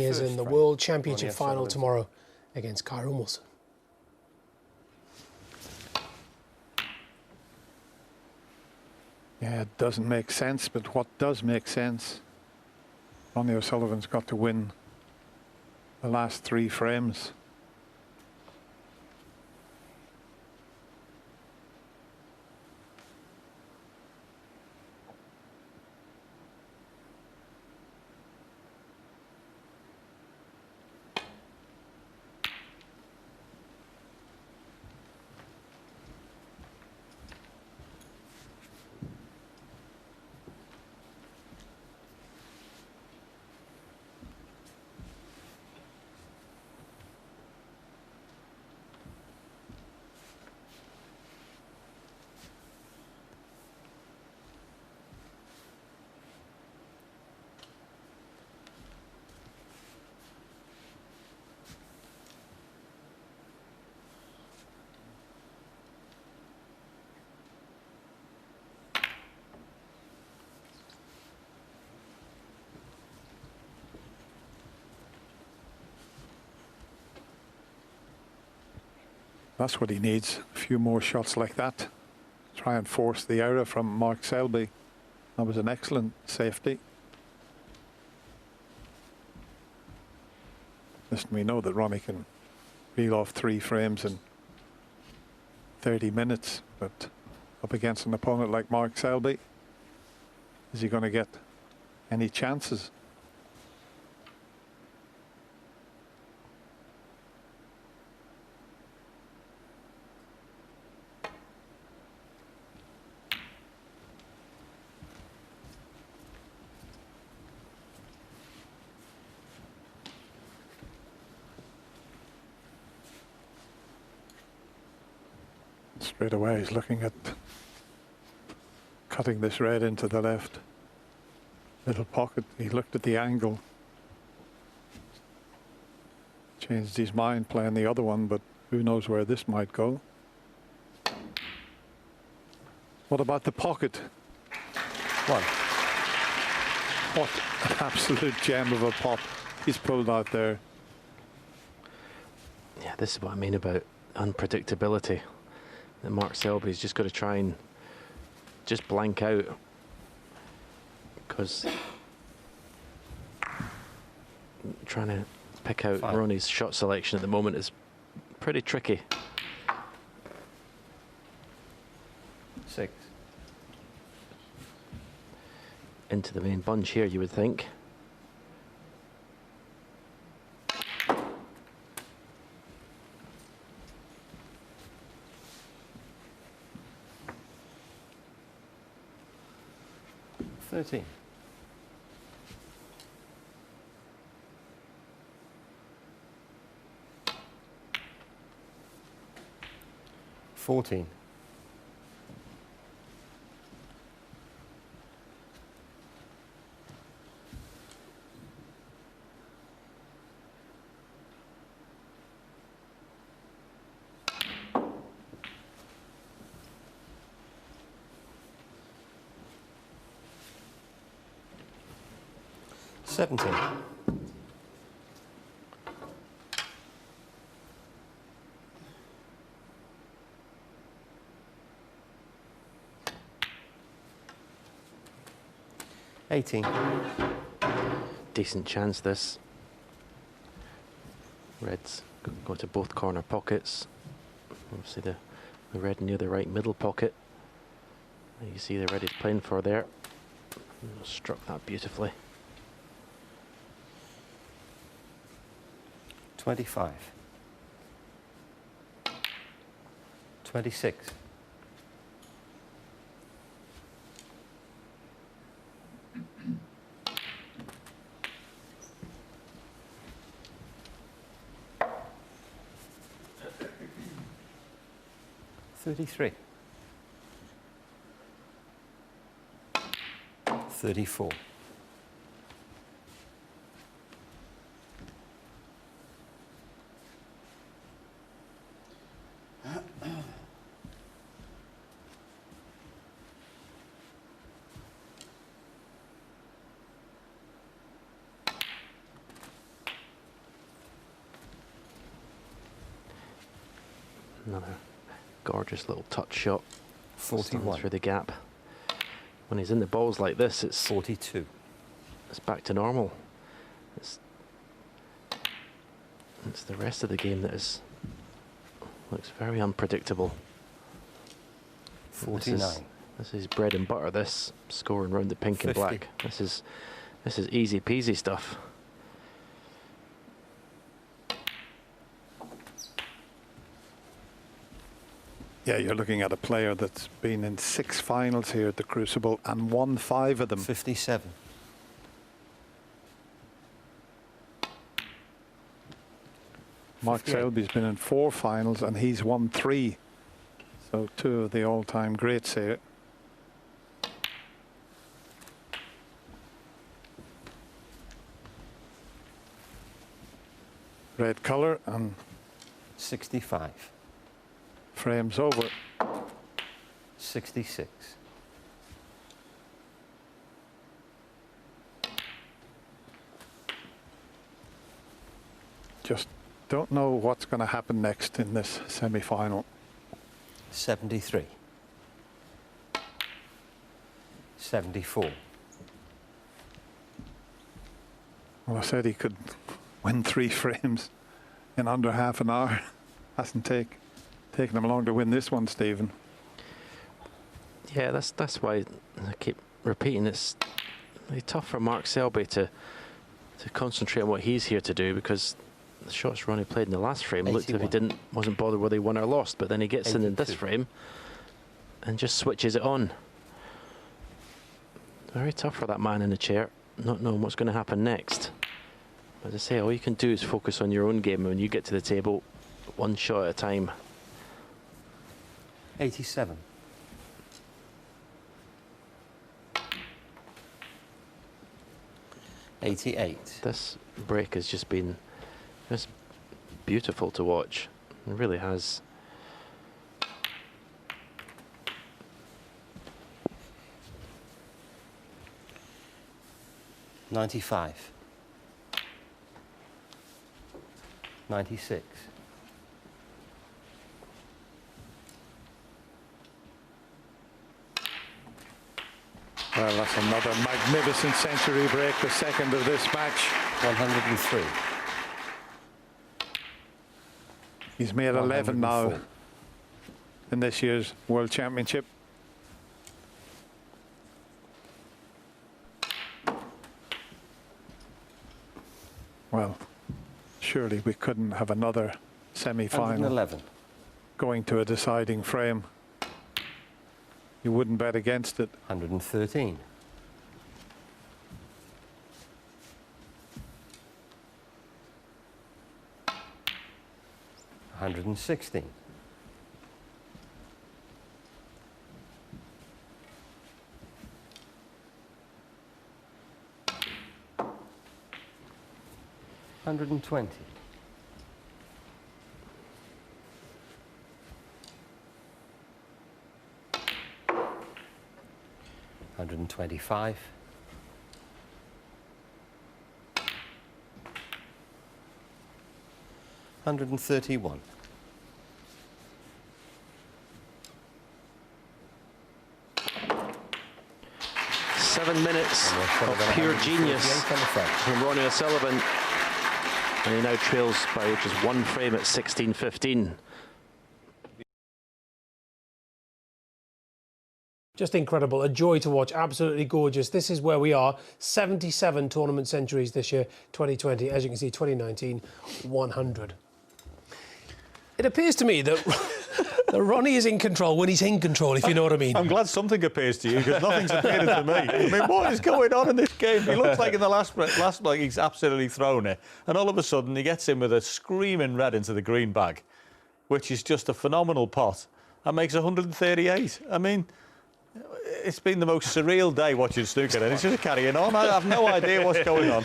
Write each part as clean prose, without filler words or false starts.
is in the World Championship final tomorrow against Kyrone Wilson. Yeah, it doesn't make sense, but what does make sense, Ronnie O'Sullivan's got to win the last 3 frames. That's what he needs, a few more shots like that. Try and force the error from Mark Selby. That was an excellent safety. Listen, we know that Ronnie can reel off 3 frames in 30 minutes, but up against an opponent like Mark Selby, is he going to get any chances? Straight away he's looking at cutting this red into the left little pocket. He looked at the angle, changed his mind playing the other one, but who knows where this might go. What about the pocket? What an absolute gem of a pot he's pulled out there. Yeah, this is what I mean about unpredictability. That Mark Selby's just got to try and just blank out, because trying to pick out Ronnie's shot selection at the moment is pretty tricky. 6. Into the main bunch here, you would think. $13. 14. 17. 18. Decent chance this. Reds go to both corner pockets. Obviously the red near the right middle pocket. You see the red is playing for there. Struck that beautifully. 25. 26. 33. 34. Another gorgeous little touch shot. 41. Through the gap. When he's in the balls like this, it's 42. It's back to normal. It's the rest of the game that looks very unpredictable. 49. This is bread and butter. This scoring round the pink 50. and black. This is easy peasy stuff. Yeah, you're looking at a player that's been in 6 finals here at the Crucible and won 5 of them. 57. Mark 58. Selby's been in 4 finals and he's won 3. So 2 of the all-time greats here. Red colour and 65. frames over. 66. Just don't know what's going to happen next in this semi-final. 73. 74. Well, I said he could win 3 frames in under half an hour. Hasn't taken him long to win this one, Stephen. Yeah, that's why I keep repeating. It's really tough for Mark Selby to concentrate on what he's here to do, because the shots Ronnie played in the last frame looked as if he wasn't bothered whether he won or lost, but then he gets 82. in this frame and just switches it on. Very tough for that man in the chair, not knowing what's going to happen next. As I say, all you can do is focus on your own game, and when you get to the table, one shot at a time. 87. 88. This break has just been just beautiful to watch. It really has. $95. 96. Well, that's another magnificent century break, the second of this match. 103. He's made 11 now 104. in this year's World Championship. Well, surely we couldn't have another semi-final 111. going to a deciding frame. You wouldn't bet against it. 113. 116. 120. 125. 131. 7 minutes of pure genius from Ronnie O'Sullivan, and he now trails by just 1 frame at 16-15. Just incredible, a joy to watch, absolutely gorgeous. This is where we are, 77 tournament centuries this year, 2020, as you can see, 2019, 100. It appears to me that, that Ronnie is in control when he's in control, if you know what I mean. I'm glad something appears to you, because nothing's appeared to me. I mean, what is going on in this game? He looks like in the last like he's absolutely thrown it, and all of a sudden he gets in with a screaming red into the green bag, which is just a phenomenal pot, and makes 138. I mean, it's been the most surreal day watching snooker, and it's just carrying on. I have no idea what's going on.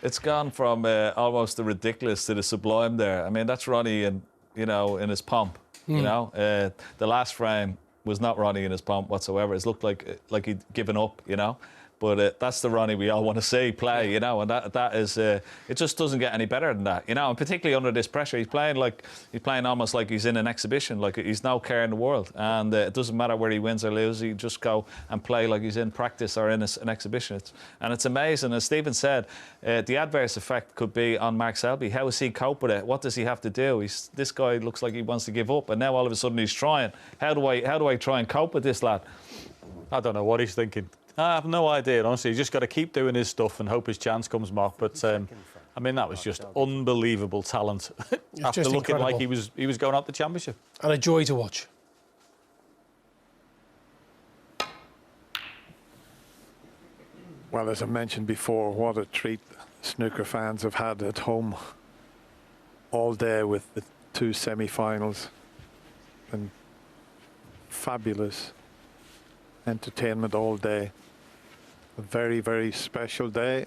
It's gone from almost the ridiculous to the sublime there. I mean, that's Ronnie in his pomp. You know, the last frame was not Ronnie in his pomp whatsoever. It looked like he'd given up. You know, But that's the Ronnie we all want to see play, you know, and that is it just doesn't get any better than that, you know, and particularly under this pressure. He's playing almost like he's in an exhibition, like he's no care in the world, and it doesn't matter where he wins or loses. He just go and play like he's in practice or in an exhibition. It's amazing. As Stephen said, the adverse effect could be on Mark Selby. How does he cope with it? What does he have to do? This guy looks like he wants to give up, and now all of a sudden he's trying. How do I try and cope with this lad? I don't know what he's thinking. I have no idea, honestly. He's just got to keep doing his stuff and hope his chance comes, Mark. But, I mean, that was just unbelievable talent after just looking like incredible. he was going up the championship. And a joy to watch. Well, as I mentioned before, what a treat snooker fans have had at home all day with the 2 semi-finals, and fabulous entertainment all day. A very, very special day.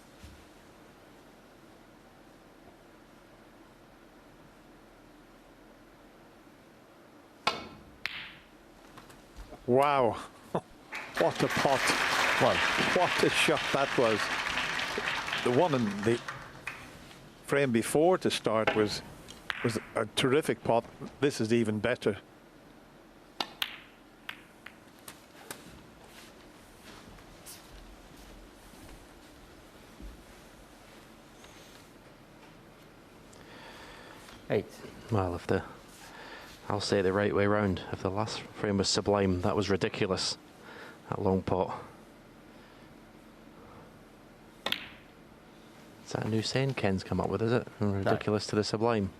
Wow, what a pot. Well, what a shot that was. The one in the frame before to start was a terrific pot. This is even better. Eight. Well, I'll say the right way round. If the last frame was sublime, that was ridiculous. That long pot. Is that a new saying Ken's come up with, is it? From ridiculous to the sublime.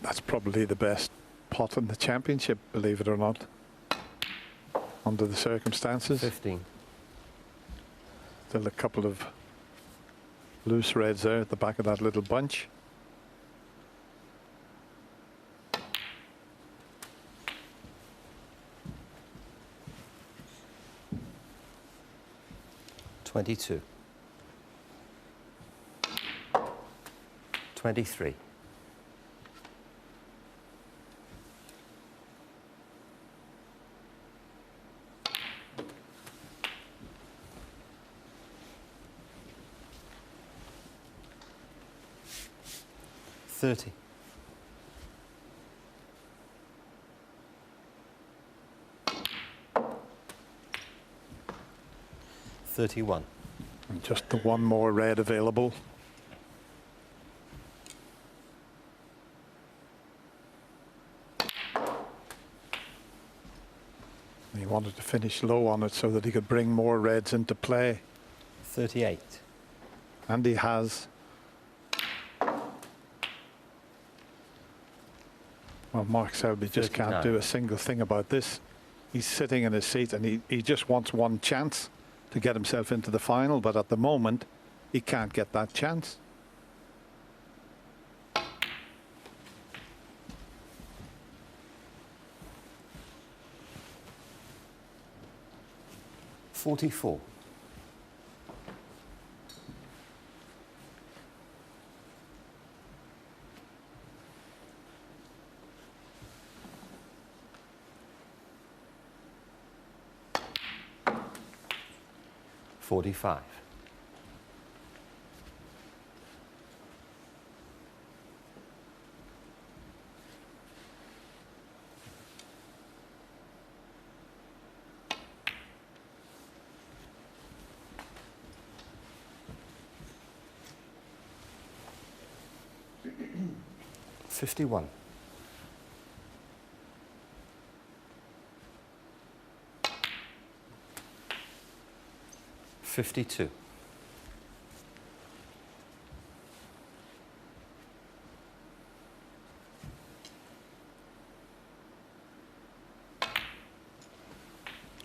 That's probably the best pot in the championship, believe it or not, under the circumstances. 15. Still a couple of loose reds there at the back of that little bunch. $22. 23. $30. 31. And just the one more red available. He wanted to finish low on it so that he could bring more reds into play. 38. And he has. Well, Mark Selby just can't 39. do a single thing about this. He's sitting in his seat and he just wants one chance to get himself into the final, but at the moment he can't get that chance. $44. 45. 51. 52.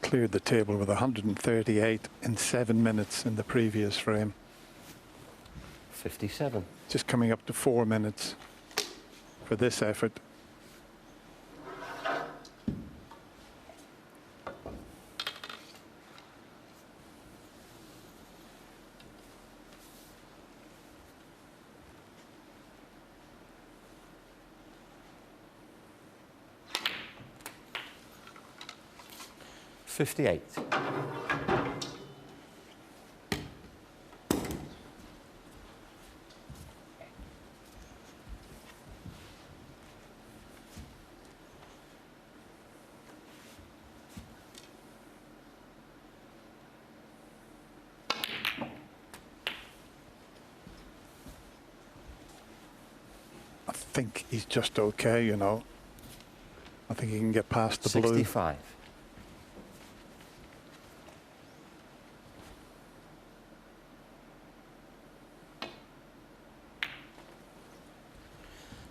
'Cleared the table with 138 in 7 minutes in the previous frame. 57. Just coming up to 4 minutes for this effort. 58. I think he's just okay, you know. I think he can get past the blue. 65.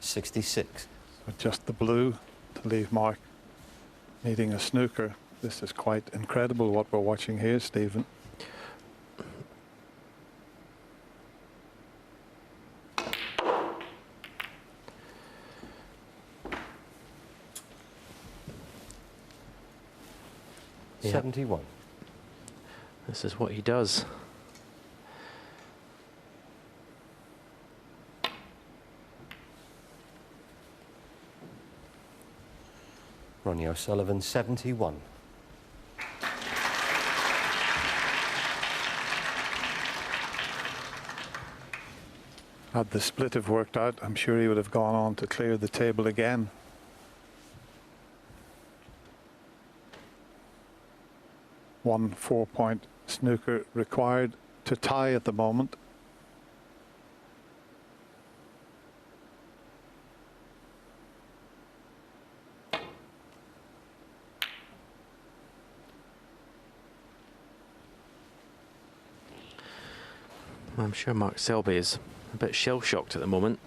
$66. But just the blue to leave Mark needing a snooker. This is quite incredible what we're watching here, Stephen. Yeah. 71. This is what he does. Ronnie O'Sullivan, 71. Had the split have worked out, I'm sure he would have gone on to clear the table again. One 4-point snooker required to tie at the moment. I'm sure Mark Selby is a bit shell-shocked at the moment.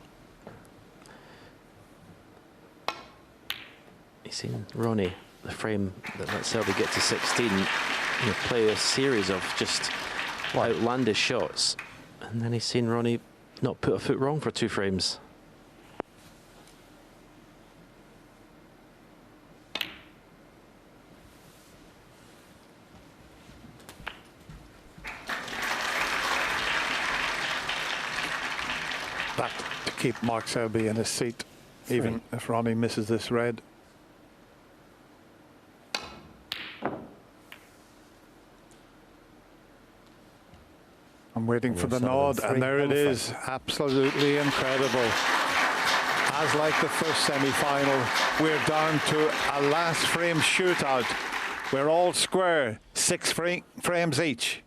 He's seen Ronnie, the frame that let Selby get to 16, play a series of just outlandish shots, and then he's seen Ronnie not put a foot wrong for 2 frames. That to keep Mark Selby in his seat, even if Ronnie misses this red. I'm waiting for the nod, and there it is. Absolutely incredible. As like the first semi-final, we're down to a last frame shootout. We're all square, 6 frames each.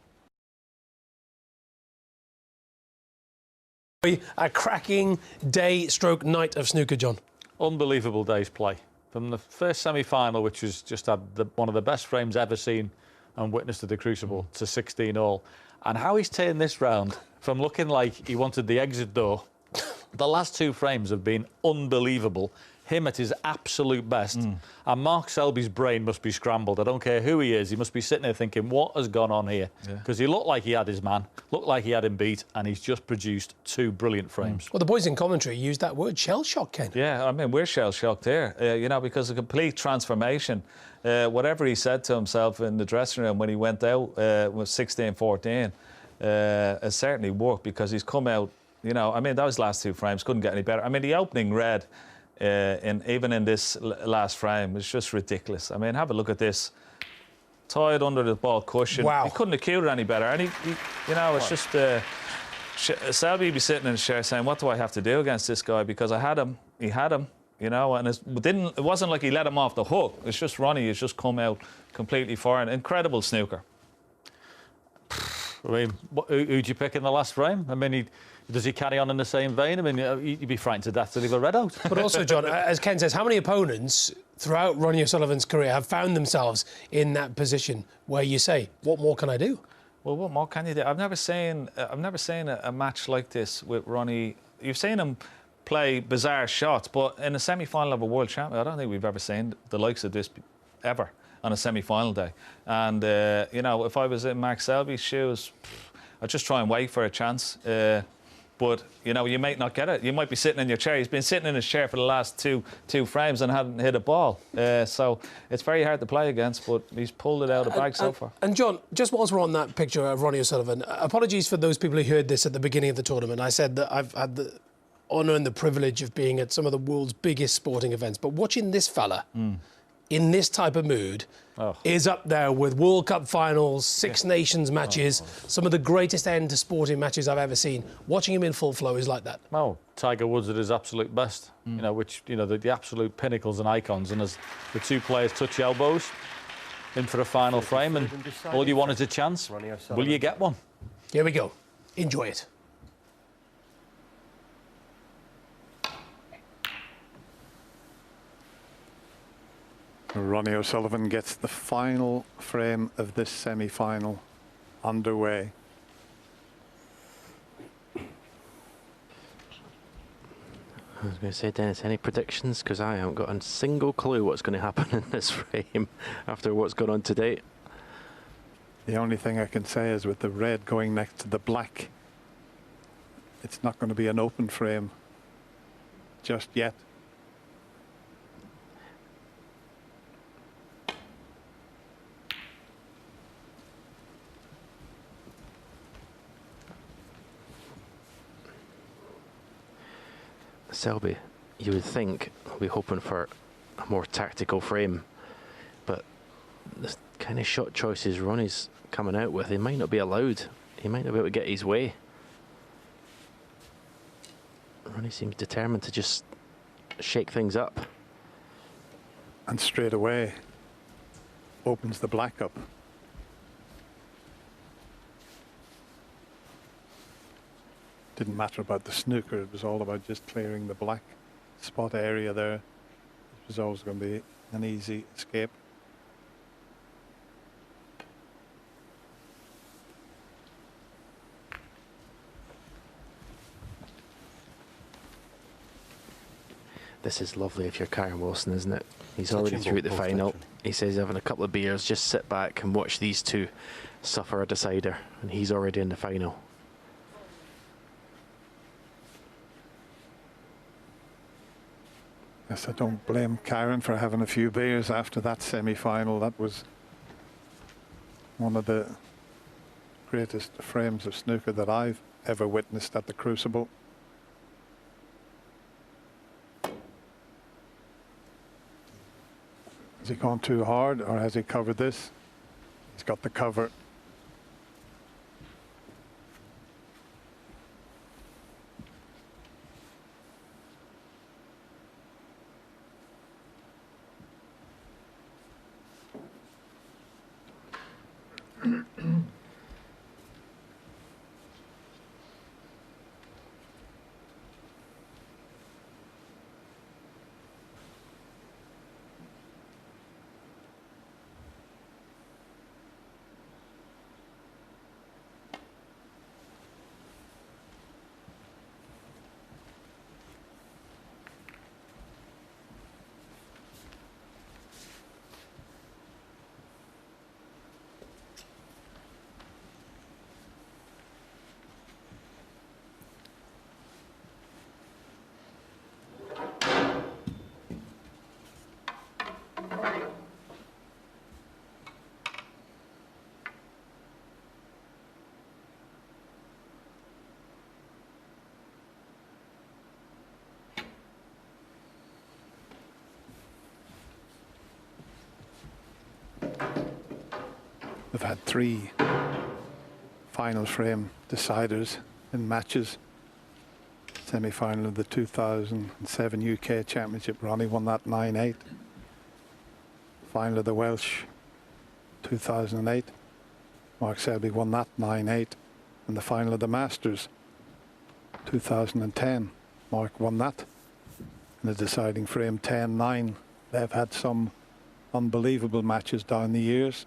A cracking day stroke night of snooker, John. Unbelievable day's play. From the first semi-final, which was just had one of the best frames ever seen and witnessed at the Crucible, to 16 all. And how he's turned this round from looking like he wanted the exit door. The last 2 frames have been unbelievable. Him at his absolute best. And Mark Selby's brain must be scrambled. I don't care who he is. He must be sitting there thinking, what has gone on here? Because he looked like he had his man, looked like he had him beat, and he's just produced 2 brilliant frames. Well, the boys in commentary used that word shell-shock, Ken. Yeah, I mean, we're shell-shocked here, because a complete transformation. Whatever he said to himself in the dressing room when he went out with 16-14 has certainly worked, because he's come out, those last 2 frames couldn't get any better. I mean, the opening red, even in this last frame, was just ridiculous. I mean, have a look at this. Tied under the ball cushion. Wow. He couldn't have cued it any better. And he it's just... Selby be sitting in his chair saying, what do I have to do against this guy? Because I had him, he had him, and it wasn't like he let him off the hook. It's just Ronnie has just come out completely foreign. Incredible snooker. I mean, who'd you pick in the last frame? I mean, does he carry on in the same vein? I mean, you'd be frightened to death to leave a red out. But also, John, as Ken says, how many opponents throughout Ronnie O'Sullivan's career have found themselves in that position where you say, what more can I do? Well, what more can you do? I've never seen a match like this with Ronnie. You've seen him play bizarre shots, but in a semi-final of a world champion, I don't think we've ever seen the likes of this ever on a semi-final day. And if I was in Mark Selby's shoes, I'd just try and wait for a chance. But you might not get it. You might be sitting in your chair. He's been sitting in his chair for the last two frames and hadn't hit a ball. So it's very hard to play against, but he's pulled it out of the bag so far. And John, just whilst we're on that picture of Ronnie O'Sullivan, apologies for those people who heard this at the beginning of the tournament. I said that I've had the honour and the privilege of being at some of the world's biggest sporting events, but watching this fella in this type of mood is up there with World Cup finals, Six Nations matches, some of the greatest end to sporting matches I've ever seen. Watching him in full flow is like that. Oh, Tiger Woods at his absolute best, you know, which, you know, the absolute pinnacles and icons. And as the two players touch elbows in for a final frame, and all you want is a chance. Will you get one? Here we go. Enjoy it. Ronnie O'Sullivan gets the final frame of this semi-final underway. I was going to say, Dennis, any predictions? Because I haven't got a single clue what's going to happen in this frame after what's gone on to date. The only thing I can say is with the red going next to the black, it's not going to be an open frame just yet. Selby, you would think we'll be hoping for a more tactical frame, but the kind of shot choices Ronnie's coming out with, he might not be allowed. He might not be able to get his way. Ronnie seems determined to just shake things up. And straight away opens the black up. Didn't matter about the snooker, it was all about just clearing the black spot area there. It was always going to be an easy escape. This is lovely if you're Karen Wilson, isn't it? He's already through the final. He says he's having a couple of beers, just sit back and watch these two suffer a decider, and he's already in the final. Yes, I don't blame Karen for having a few beers after that semi-final. That was one of the greatest frames of snooker that I've ever witnessed at the Crucible. Has he gone too hard, or has he covered this? He's got the cover. They've had 3 final frame deciders in matches. Semi-final of the 2007 UK Championship, Ronnie won that 9-8. Final of the Welsh 2008, Mark Selby won that 9-8. And the final of the Masters 2010, Mark won that in the deciding frame 10-9. They've had some unbelievable matches down the years.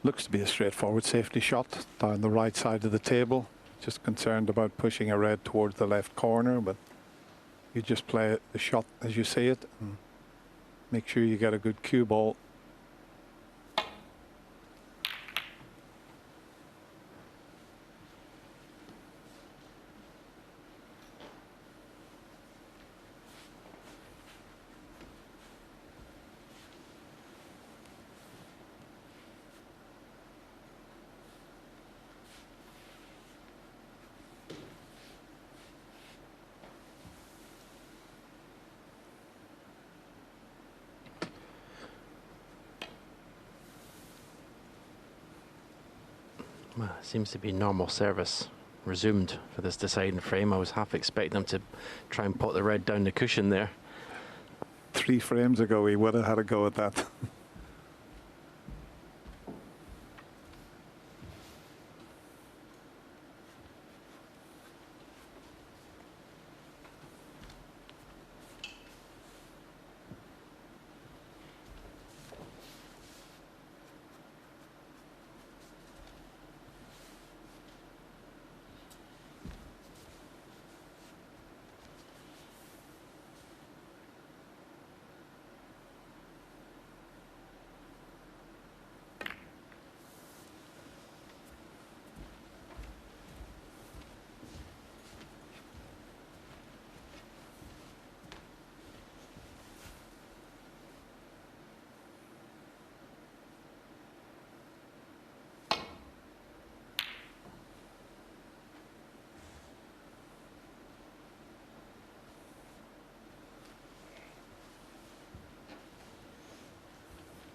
Looks to be a straightforward safety shot down the right side of the table. Just concerned about pushing a red towards the left corner, but you just play the shot as you see it and make sure you get a good cue ball. Well, it seems to be normal service resumed for this deciding frame. I was half expecting them to try and put the red down the cushion there. 3 frames ago, he would have had a go at that.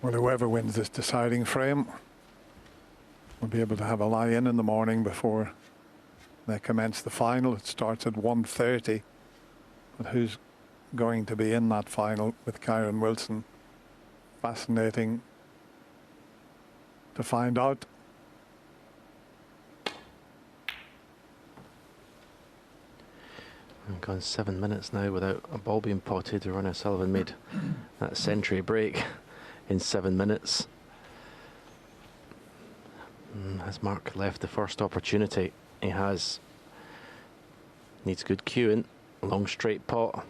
Well, whoever wins this deciding frame will be able to have a lie-in the morning before they commence the final. It starts at 1:30. But who's going to be in that final with Kyron Wilson? Fascinating to find out. We've gone 7 minutes now without a ball being potted. Ronnie O'Sullivan made that century break in 7 minutes. Has Mark left the first opportunity? He has. Needs good cueing. Long straight pot.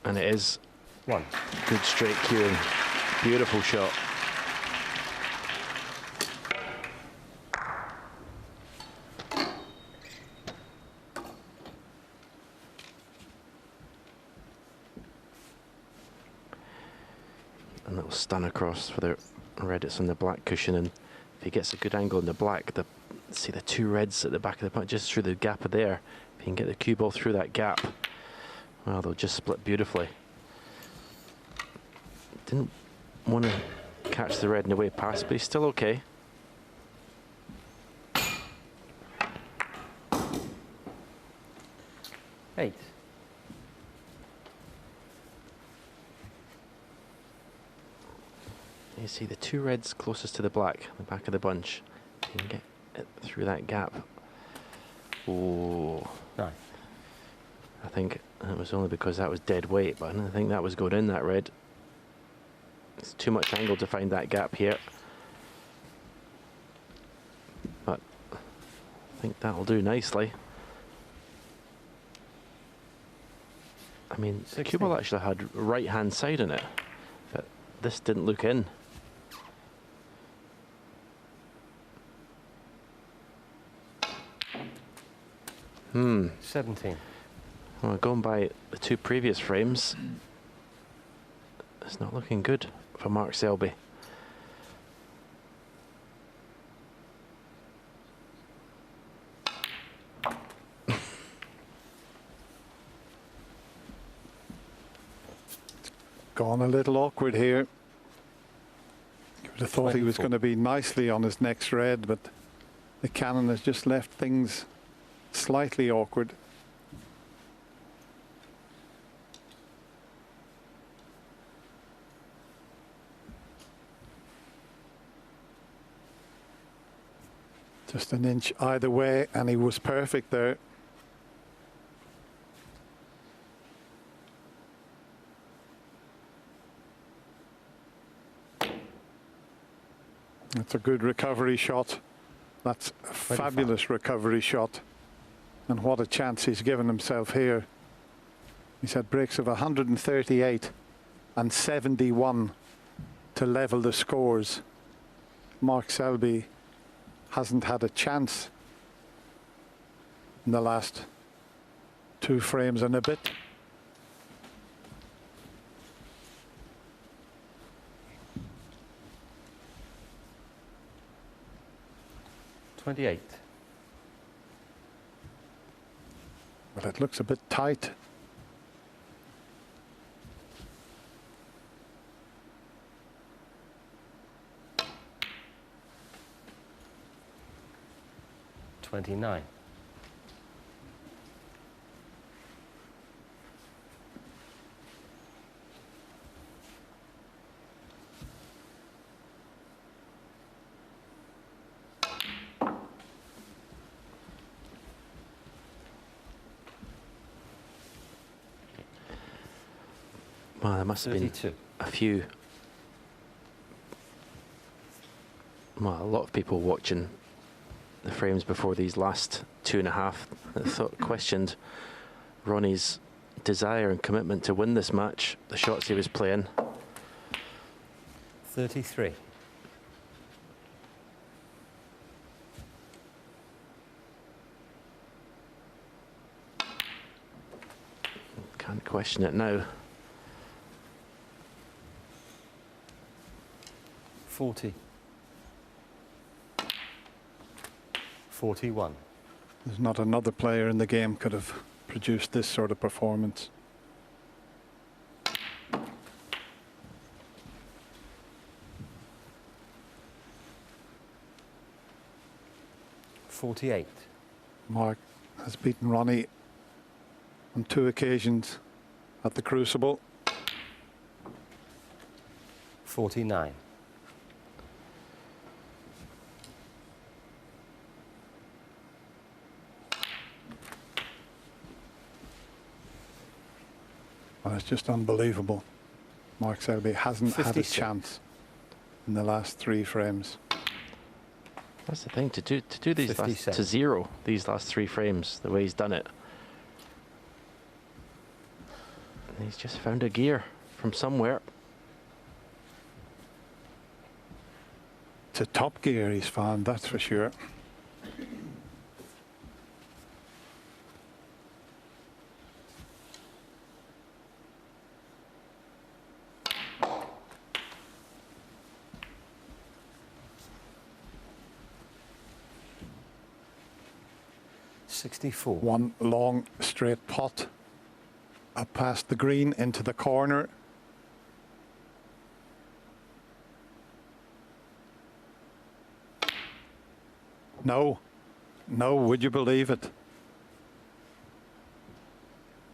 And it is 1. good straight cueing. Beautiful shot. And little stun across for the red. It's on the black cushion, and if he gets a good angle in the black, see the 2 reds at the back of the punt, just through the gap there. If he can get the cue ball through that gap, well, they'll just split beautifully. Didn't want to catch the red in the way past, but he's still okay. Eight. You see the 2 reds closest to the black, the back of the bunch. You can get it through that gap. Oh, 9. I think it was only because that was dead weight, but I don't think that was going in, that red. It's too much angle to find that gap here. But I think that'll do nicely. I mean, the cue ball actually had right hand side in it, but this didn't look in. 17. Well, going by the 2 previous frames, it's not looking good for Mark Selby. Gone a little awkward here. You would have thought he was 24. going to be nicely on his next red, but the cannon has just left things slightly awkward. Just an inch either way, and he was perfect there. That's a good recovery shot. That's a 25. fabulous recovery shot. And what a chance he's given himself here. He's had breaks of 138 and 71 to level the scores. Mark Selby hasn't had a chance in the last 2 frames and a bit. $28. Well, it looks a bit tight. $29. Well, there must have been 32. a few, well, a lot of people watching the frames before these last 2.5 that thought questioned Ronnie's desire and commitment to win this match, the shots he was playing. 33. Can't question it now. 40. 41. There's not another player in the game could have produced this sort of performance. $48. Mark has beaten Ronnie on 2 occasions at the Crucible. 49. Well, it's just unbelievable. Mark Selby hasn't had a 56. chance in the last 3 frames. That's the thing, to do these last, 57. to 0 these last 3 frames the way he's done it. And he's just found a gear from somewhere. It's a top gear he's found, that's for sure. $64. One long straight pot up past the green into the corner. No, no, would you believe it?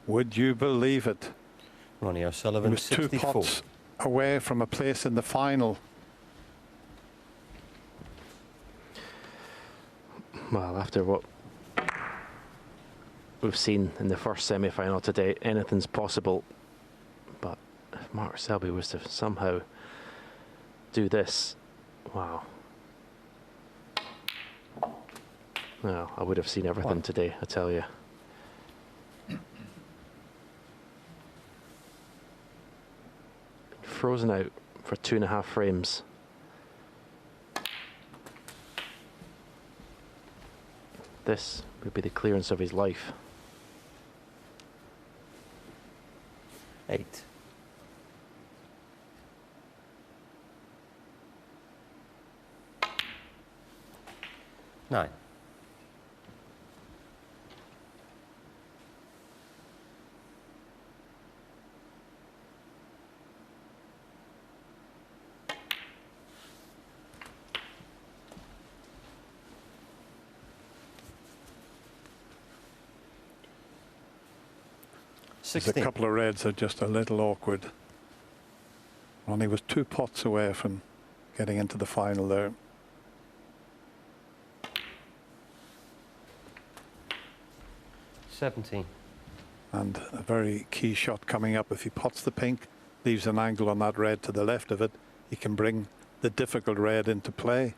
Would you believe it? Ronnie He O'Sullivan, was 2 64. pots away from a place in the final. Well, after what we've seen in the first semi-final today, anything's possible. But if Mark Selby was to somehow do this, wow. Well, I would have seen everything today, I tell you. Frozen out for 2.5 frames. This would be the clearance of his life. 8. $9. There's a 16. couple of reds are just a little awkward. Ronnie was 2 pots away from getting into the final there. $17. And a very key shot coming up. If he pots the pink, leaves an angle on that red to the left of it, he can bring the difficult red into play.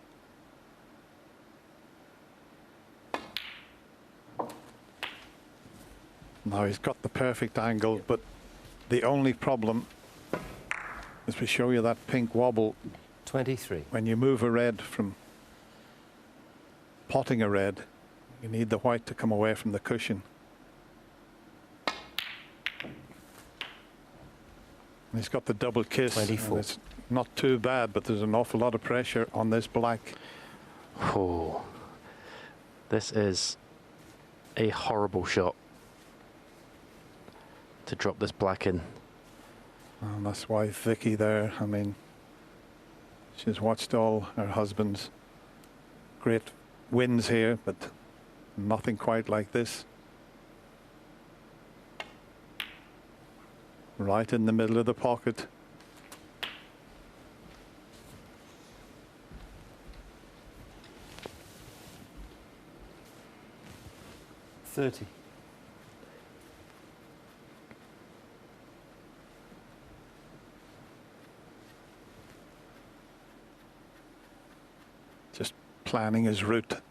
Now he's got the perfect angle, but the only problem is we show you that pink wobble 23. when you move a red from potting a red. You need the white to come away from the cushion. And he's got the double kiss. 24. It's not too bad, but there's an awful lot of pressure on this black. Oh, this is a horrible shot to drop this black in. And that's why Vicky there, I mean, she's watched all her husband's great wins here, but nothing quite like this. Right in the middle of the pocket. $30. Just planning his route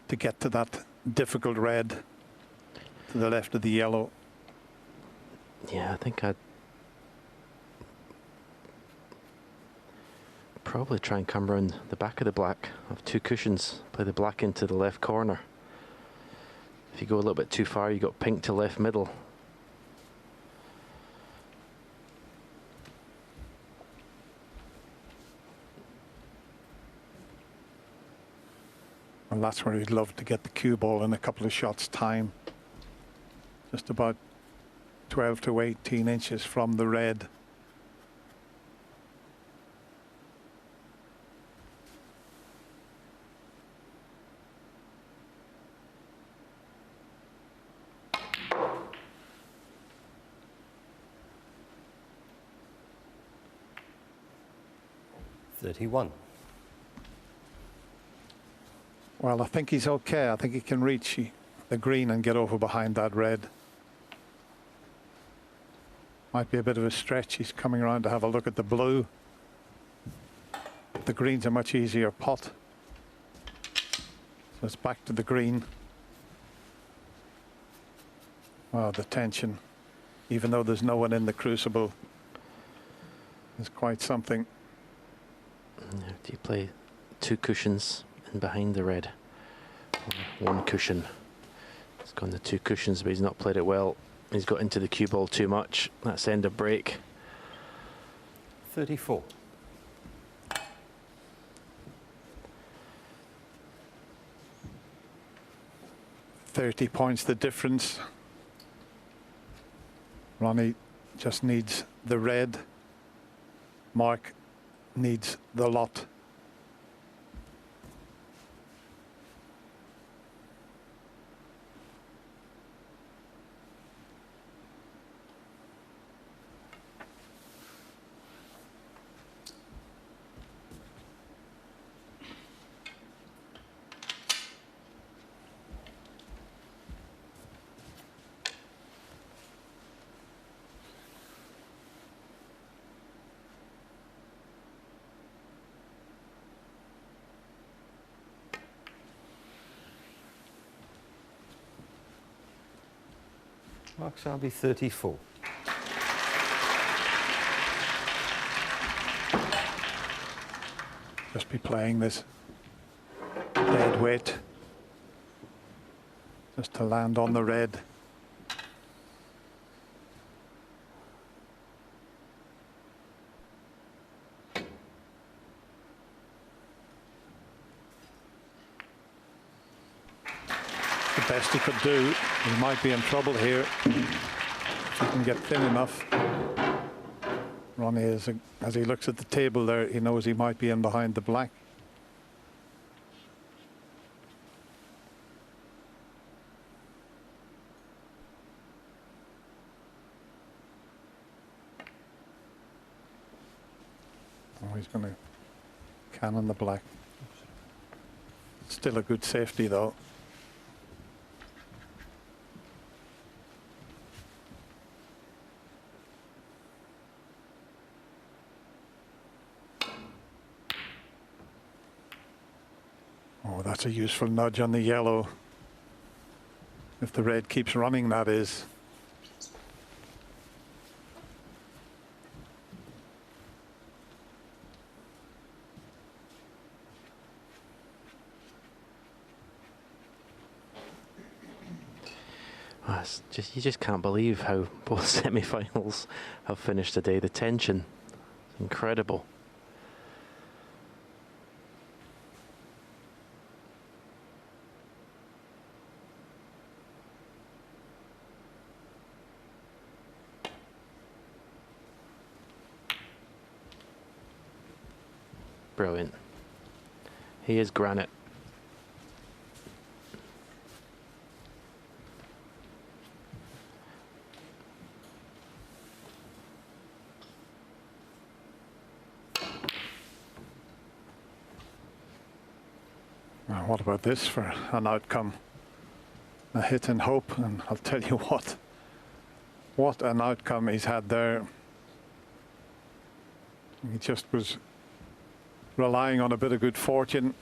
to get to that difficult red to the left of the yellow. Yeah, I think I'd probably try and come around the back of the black. Have two cushions, play the black into the left corner. If you go a little bit too far, you got pink to left middle. And that's where he'd love to get the cue ball in a couple of shots time. Just about 12 to 18 inches from the red. $31. Well, I think he's okay. I think he can reach the green and get over behind that red. Might be a bit of a stretch. He's coming around to have a look at the blue. The green's a much easier pot. So it's back to the green. Wow, the tension, even though there's no one in the crucible, is quite something. Yeah, do you play two cushions in behind the red? Or one cushion. He's gone the two cushions, but he's not played it well. He's got into the cue ball too much. That's end of break. 34. £30 the difference. Ronnie just needs the red. Mark needs the lot. Mark Selby, 34. Just be playing this dead weight just to land on the red. The best he could do. He might be in trouble here if he can get thin enough. Ronnie, as he looks at the table there, he knows he might be in behind the black. Oh, he's going to cannon the black. Still a good safety though. Oh, that's a useful nudge on the yellow. If the red keeps running, that is. Oh, it's just, you just can't believe how both semi-finals have finished today. The tension, incredible. Brilliant. He is granite. Now, what about this for an outcome? A hit and hope, and I'll tell you what an outcome he's had there. He just was relying on a bit of good fortune.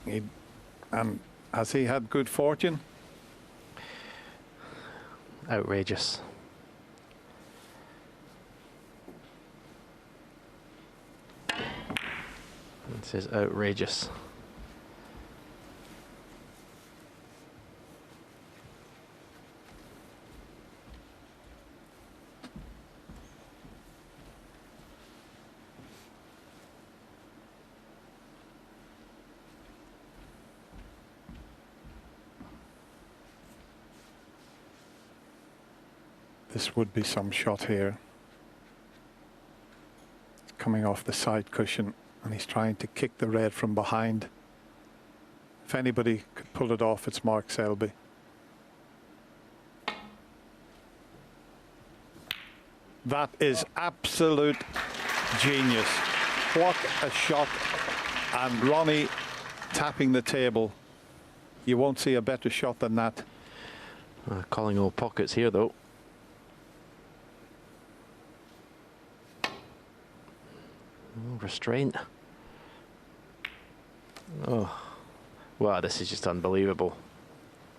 And has he had good fortune? Outrageous. This is outrageous. This would be some shot here. It's coming off the side cushion, and he's trying to kick the red from behind. If anybody could pull it off, it's Mark Selby. That is absolute genius. What a shot. And Ronnie tapping the table. You won't see a better shot than that. Calling all pockets here, though. Restraint. Oh, wow, this is just unbelievable.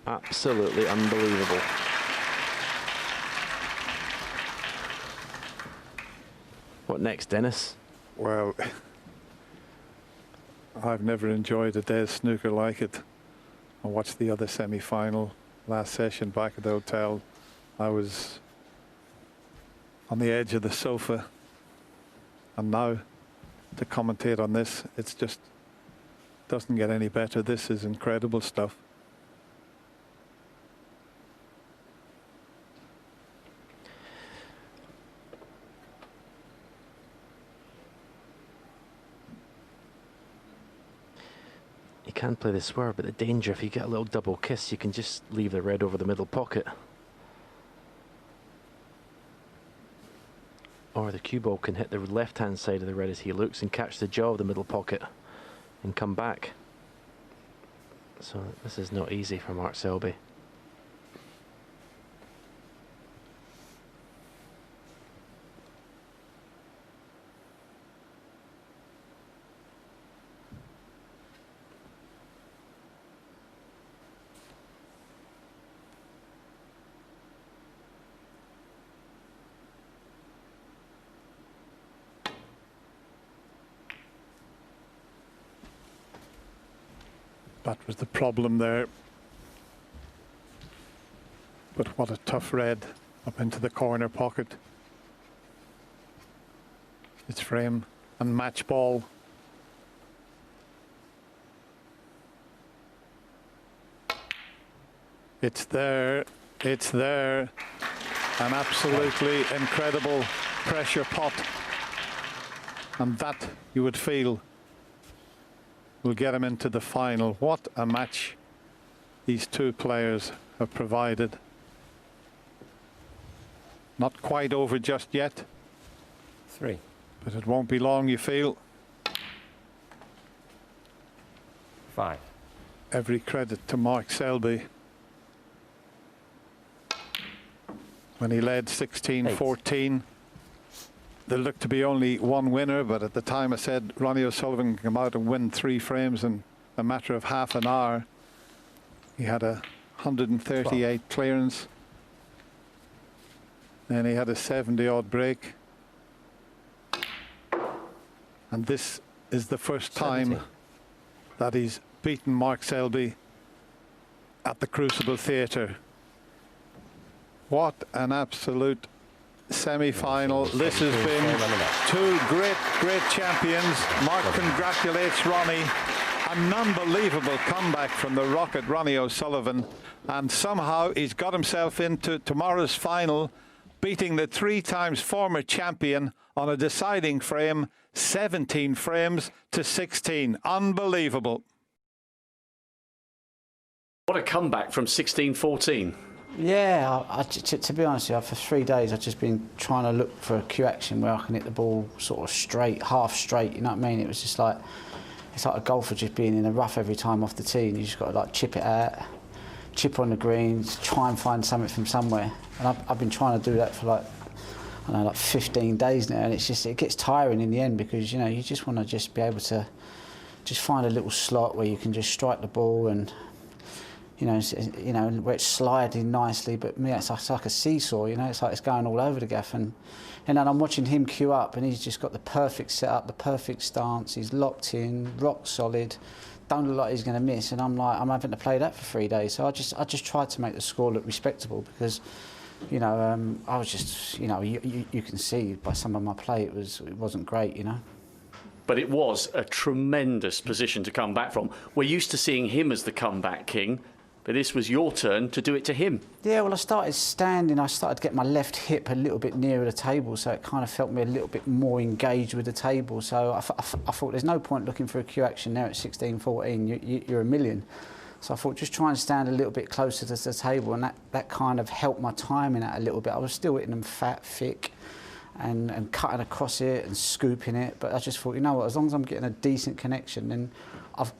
Absolutely unbelievable. What next, Dennis? Well, I've never enjoyed a day's snooker like it. I watched the other semi-final last session back at the hotel. I was on the edge of the sofa, and now to commentate on this, it's just doesn't get any better. This is incredible stuff. You can play the swerve, but the danger, if you get a little double kiss, you can just leave the red over the middle pocket. Or the cue ball can hit the left-hand side of the red as he looks and catch the jaw of the middle pocket and come back. So this is not easy for Mark Selby. That was the problem there. But what a tough red up into the corner pocket. It's frame and match ball. It's there. It's there. An absolutely incredible pressure pot. And that, you would feel, will get him into the final. What a match these two players have provided. Not quite over just yet. 3. But it won't be long, you feel. 5. Every credit to Mark Selby. When he led 16-14, there looked to be only one winner, but at the time I said Ronnie O'Sullivan can come out and win 3 frames in a matter of half an hour. He had a 138 clearance. Then he had a 70-odd break. And this is the first time 70. that he's beaten Mark Selby at the Crucible Theatre. What an absolute semi-final. This has been two great champions. Mark congratulates Ronnie. An unbelievable comeback from the Rocket, Ronnie O'Sullivan. And somehow he's got himself into tomorrow's final, beating the 3 times former champion on a deciding frame, 17 frames to 16. Unbelievable. What a comeback from 16-14. Yeah, to be honest with you, for 3 days I've just been trying to look for a cue action where I can hit the ball sort of straight, half straight, you know what I mean? It was just like, it's like a golfer just being in a rough every time off the tee, and you just got to like chip it out, chip on the greens, try and find something from somewhere. And I've been trying to do that for like, I don't know, like 15 days now, and it's just, it gets tiring in the end because, you know, you just want to just be able to just find a little slot where you can just strike the ball and, you know, where it's sliding nicely, but me, it's like a seesaw, you know, it's like it's going all over the gaff. And then I'm watching him cue up, and he's just got the perfect setup, the perfect stance, he's locked in, rock solid, don't look like he's going to miss. And I'm like, I'm having to play that for 3 days. So I just tried to make the score look respectable because, you know, I was just, you know, you can see by some of my play it wasn't great, you know. But it was a tremendous position to come back from. We're used to seeing him as the comeback king, but this was your turn to do it to him. Yeah, well, I started standing. I started to get my left hip a little bit nearer the table, so it kind of felt me a little bit more engaged with the table. So I thought there's no point looking for a cue action now at 16-14. You're a million. So I thought just try and stand a little bit closer to the table, and that kind of helped my timing out a little bit. I was still hitting them fat, thick, and cutting across it and scooping it. But I just thought, you know what, as long as I'm getting a decent connection, then I've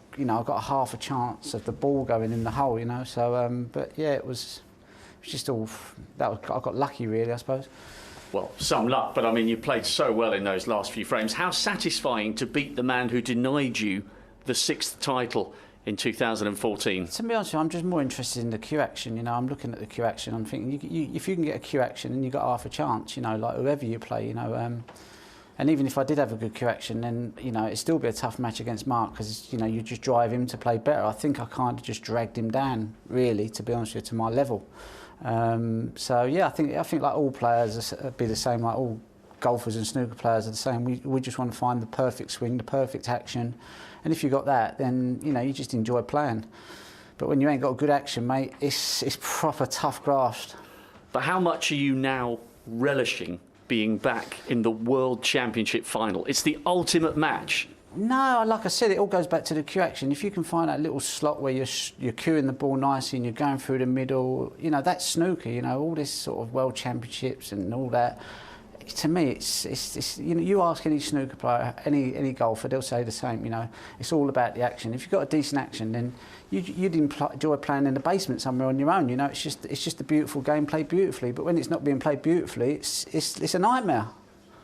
got a half a chance of the ball going in the hole, you know. So, but yeah, it was just all I got lucky, really, I suppose. Well, some luck, but I mean, you played so well in those last few frames. How satisfying to beat the man who denied you the 6th title in 2014? To be honest with you, I'm just more interested in the cue action. You know, I'm looking at the cue action. I'm thinking, if you can get a cue action, then you got half a chance. You know, like whoever you play. You know, and even if I did have a good cue action, then you know it'd still be a tough match against Mark because you know you just drive him to play better. I think I kind of just dragged him down, really, to be honest with you, to my level. So yeah, I think like all players be the same. Like all golfers and snooker players are the same. We just want to find the perfect swing, the perfect action. And if you got that, then you know you just enjoy playing. But when you ain't got good action, mate, it's proper tough graft. But how much are you now relishing being back in the World Championship final? It's the ultimate match. No, like I said, it all goes back to the cue action. If you can find that little slot where you're cueing the ball nicely and you're going through the middle, you know that's snooker. You know all this sort of World Championships and all that. To me, it's you know, you ask any snooker player, any golfer, they'll say the same. You know, it's all about the action. If you've got a decent action, then you'd enjoy playing in the basement somewhere on your own. You know, it's just a beautiful game played beautifully. But when it's not being played beautifully, it's a nightmare.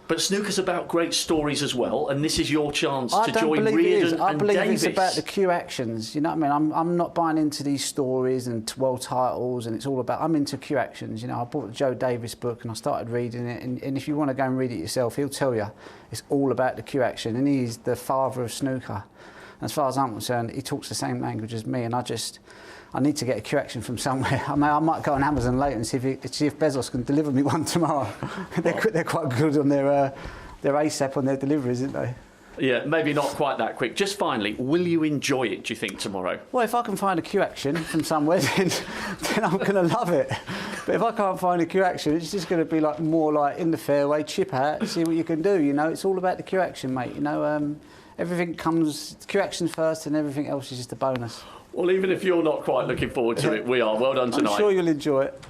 But snooker's about great stories as well, and this is your chance to don't join believe it is. Reardon I and believe Davis. it's about the cue actions. You know what I mean? I'm not buying into these stories and world titles, and it's all about. I'm into cue actions. You know, I bought the Joe Davis book and I started reading it. And if you want to go and read it yourself, he'll tell you it's all about the cue action. And he's the father of snooker. And as far as I'm concerned, he talks the same language as me. And I need to get a cue action from somewhere. I might go on Amazon later and see if Bezos can deliver me one tomorrow. They're quite good on their ASAP on their deliveries, isn't they? Yeah, maybe not quite that quick. Just finally, will you enjoy it, do you think, tomorrow? Well, if I can find a cue action from somewhere, then I'm going to love it. But if I can't find a cue action, it's just going to be like more like in the fairway, chip out, see what you can do. You know, it's all about the cue action, mate. You know, everything comes cue action first, and everything else is just a bonus. Well, even if you're not quite looking forward to it, we are. Well done tonight. I'm sure you'll enjoy it.